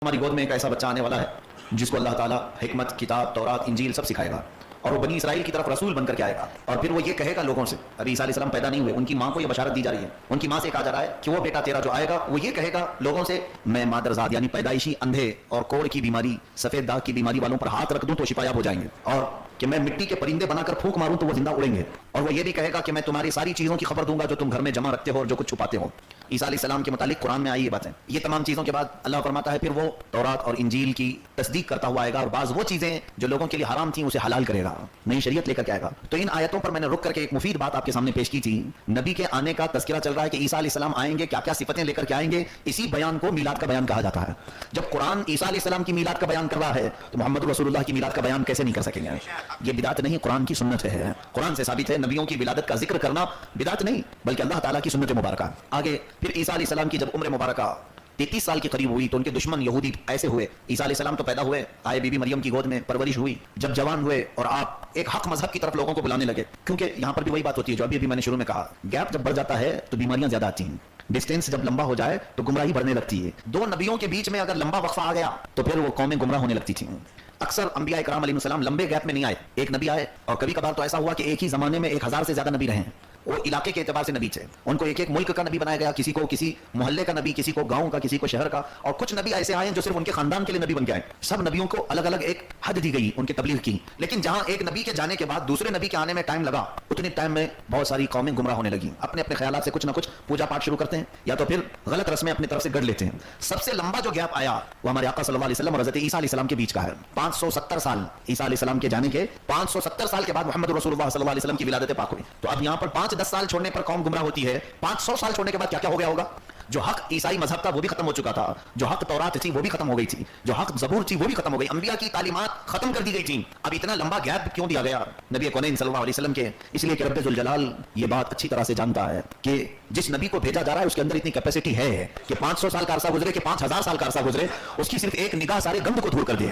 ہماری گود میں ایک ایسا بچہ آنے والا ہے جس کو اللہ تعالیٰ حکمت، کتاب، تورات، انجیل سب سکھائے گا، اور وہ بنی اسرائیل کی طرف رسول بن کر کے آئے گا، اور پھر وہ یہ کہے گا لوگوں سے، ابھی عیسیٰ علیہ السلام پیدا نہیں ہوئے، ان کی ماں کو یہ بشارت دی جا رہی ہے، ان کی ماں سے کہا جا رہا ہے کہ وہ بیٹا تیرا جو آئے گا وہ یہ کہے گا لوگوں سے، میں مادرزاد یعنی پیدائشی اندھے اور کوڑ کی بیماری، سفید داغ کی بیماری والوں پر ہاتھ رکھ دوں تو شفایاب ہو جائیں گے، اور کہ میں مٹی کے پرندے بنا کر پھونک ماروں تو وہ زندہ اڑیں گے، اور وہ یہ بھی کہے گا کہ میں تمہاری ساری چیزوں کی خبر دوں گا جو تم گھر میں جمع رکھتے ہو اور جو کچھ چھپاتے ہو۔ عیسیٰ علیہ السلام کے متعلق قرآن میں آئی یہ باتیں، یہ تمام چیزوں کے بعد اللہ فرماتا ہے پھر وہ تورات اور انجیل کی تصدیق کرتا ہوا آئے گا، اور بعض وہ چیزیں جو لوگوں کے لیے حرام تھیں اسے حلال کرے گا، نئی شریعت لے کر کے آئے گا۔ تو ان آیتوں پر میں نے رک کر کے ایک مفید بات آپ کے سامنے پیش کی تھی، نبی کے آنے کا تذکرہ چل رہا ہے کہ عیسیٰ علیہ السلام آئیں گے، کیا کیا صفتیں لے کر کے آئیں گے، اسی بیان کو میلاد کا بیان کہا جاتا ہے۔ جب قرآن عیسیٰ علیہ السلام کی میلاد کا بیان کر رہا ہے تو محمد رسول اللہ کی میلاد کا بیان کیسے نہیں کر سکیں گے؟ یہ بدعت نہیں، قرآن کی سنت ہے، قرآن سے ثابت ہے، نبیوں کی ولادت کا ذکر کرنا بدعت نہیں بلکہ اللہ تعالیٰ کی سنت مبارکہ۔ آگے پھر عیسیٰ علیہ السلام کی جب عمر مبارکہ 33 سال کے قریب ہوئی تو ان کے دشمن یہودی ایسے ہوئے، عیسیٰ علیہ السلام تو پیدا ہوئے، آئے بی بی مریم کی گود میں پرورش ہوئی، جب جوان ہوئے اور آپ ایک حق مذہب کی طرف لوگوں کو بلانے لگے، کیونکہ یہاں پر بھی وہی بات ہوتی ہے جو ابھی میں نے شروع میں کہا، گیپ جب بڑھ جاتا ہے تو بیماریاں زیادہ آتی ہیں، ڈسٹینس جب لمبا ہو جائے تو گمراہی بڑھنے لگتی ہے، دو نبیوں کے بیچ میں اگر لمبا وقفہ آ گیا تو پھر وہ قومیں گمراہ ہونے لگتی تھیں۔ اکثر انبیاء کرام علیہ السلام لمبے گیپ میں نہیں آئے، ایک نبی آئے، اور کبھی کبھار تو ایسا ہوا کہ ایک ہی زمانے میں 1000 سے زیادہ نبی رہے ہیں، وہ علاقے کے اعتبار سے نبی تھے، ان کو ایک ایک ملک کا نبی بنایا گیا، کسی کو کسی محلے کا نبی، کسی کو گاؤں کا، کسی کو شہر کا، اور کچھ نبی ایسے آئے جو صرف ان کے خاندان کے لیے نبی بن کے آئے۔ سب نبیوں کو الگ الگ ایک حد دی گئی ان کے تبلیغ کی، لیکن جہاں ایک نبی کے جانے کے بعد دوسرے نبی کے آنے میں ٹائم لگا، اتنے ٹائم میں بہت ساری قومیں گمراہ ہونے لگیں، اپنے اپنے خیالات سے کچھ نہ کچھ پوجا پاٹ شروع کرتے ہیں یا تو پھر غلط رسمیں اپنی طرف سے گڑھ لیتے ہیں۔ سب سے لمبا جو گیپ آیا وہ ہمارے آقا صلی اللہ علیہ وسلم اور حضرت عیسیٰ علیہ السلام کے بیچ کا ہے، 570 سال، عیسیٰ علیہ السلام کے جانے کے 570 سال کے بعد محمد رسول اللہ صلی اللہ علیہ وسلم کی ولادت پاک ہوئی۔ تو اب یہاں پر 5-10 سال چھوڑنے پر قوم گمراہ ہوتی ہے، 500 سال چھوڑنے کے بعد کیا کیا ہو گیا ہوگا؟ جو حق عیسائی مذہب تھا وہ بھی ختم ہو چکا تھا، جو حق تورات تھی وہ بھی ختم ہو گئی تھی، جو حق زبور تھی وہ بھی ختم ہو گئی، انبیاء کی تعلیمات ختم کر دی گئی تھیں۔ اب اتنا لمبا گیپ کیوں دیا گیا نبی کونین صلی اللہ علیہ وسلم کے؟ اس لیے کہ رب ذوالجلال یہ بات اچھی طرح سے جانتا ہے کہ جس نبی کو بھیجا جا رہا ہے اس کے اندر اتنی کیپیسٹی ہے کہ 500 سال کا عرصہ گزرے کہ 5000 سال کا عرصہ گزرے، اس کی صرف ایک نگاہ سارے گند کو دور کر دے۔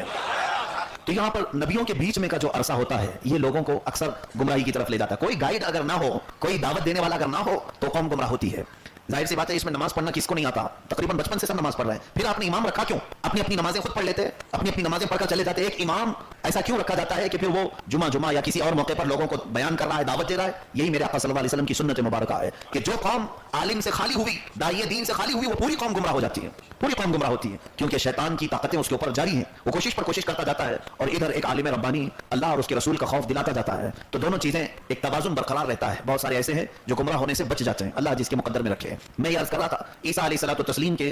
تو یہاں پر نبیوں کے بیچ میں کا جو عرصہ ہوتا ہے یہ لوگوں کو اکثر گمراہی کی طرف لے جاتا ہے۔ کوئی گائیڈ اگر نہ ہو، کوئی دعوت دینے والا اگر نہ ہو تو قوم گمراہ ہوتی ہے۔ ظاہر سی بات ہے اس میں نماز پڑھنا کس کو نہیں آتا، تقریباً بچپن سے سب نماز پڑھ رہے ہیں، پھر آپ نے امام رکھا کیوں؟ اپنی اپنی نمازیں خود پڑھ لیتے، اپنی اپنی نمازیں پڑھ کر چلے جاتے۔ ایک امام ایسا کیوں رکھا جاتا ہے کہ پھر وہ جمعہ یا کسی اور موقع پر لوگوں کو بیان کر رہا ہے، دعوت دے رہا ہے؟ یہی میرے آقا صلی اللہ علیہ وسلم کی سنت مبارکہ ہے کہ جو قوم عالم سے خالی ہوئی، داعیہ دین سے خالی ہوئی، وہ پوری قوم گمراہ ہو جاتی ہے، پوری قوم گمراہ ہوتی ہے، کیونکہ شیطان کی طاقتیں اس کے اوپر جاری ہیں، وہ کوشش پر کوشش کرتا جاتا ہے، اور ادھر ایک عالم ربانی اللہ اور اس کے رسول کا خوف دلاتا جاتا ہے، تو دونوں چیزیں ایک توازن برقرار رہتا ہے۔ بہت سارے ایسے ہیں جو گمراہ ہونے سے بچ جاتے ہیں، اللہ جس کے مقدر میں رکھے۔ میں یہ عرض کر رہا تھا عیسیٰ علیہ السلام تسلیم کے